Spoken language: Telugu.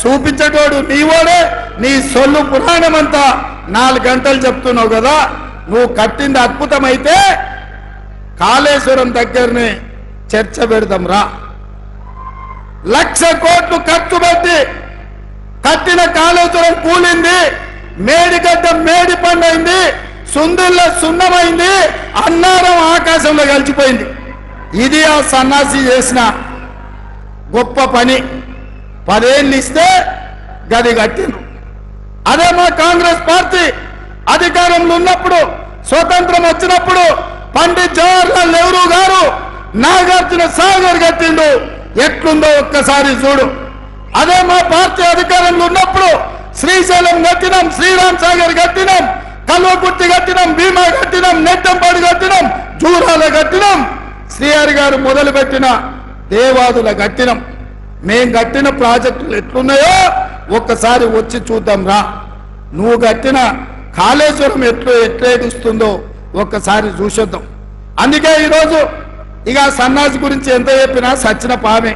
చూపించేటోడు నీవోడే నీ సొల్లు పురాణమంతా 4 గంటలు చెప్తున్నావు కదా నువ్వు కట్టింది అద్భుతమైతే కాళేశ్వరం దగ్గరనే చర్చ పెడదాం రా 1,00,000 కోట్లు ఖర్చు పెట్టి కట్టిన కాళేశ్వరం కూలింది మేడిగడ్డ మేడి పండైంది సుందిల్లో సున్నమైంది అన్నారం ఆకాశంలో కలిసిపోయింది ఇది ఆ సన్నాసి చేసిన గొప్ప పని 10 ఏళ్ళు ఇస్తే గది కట్టిండ్రు అదే మా కాంగ్రెస్ పార్టీ అధికారంలో ఉన్నప్పుడు స్వతంత్రం వచ్చినప్పుడు పండిత్ జవహర్లాల్ నెహ్రూ గారు నాగార్జున సాగర్ కట్టిండు ఎట్లుందో ఒక్కసారి చూడు అదే మా పార్టీ అధికారంలో ఉన్నప్పుడు శ్రీశైలం కట్టినాం శ్రీరామ్ సాగర్ కట్టినాం కల్వకుర్తి కట్టినాం భీమా కట్టినాం నెట్టంపాడు కట్టినాం జూరాల కట్టినాం శ్రీహరి గారు మొదలుపెట్టిన దేవాదుల కట్టినాం మేం కట్టిన ప్రాజెక్టులు ఎట్లున్నాయో ఒక్కసారి వచ్చి చూద్దాం రా నువ్వు కట్టిన కాళేశ్వరం ఎట్లేడుస్తుందో ఒక్కసారి చూసొద్దాం అందుకే ఈరోజు ఇక సన్నాసి గురించి ఎంత చెప్పినా సచ్చిన పామే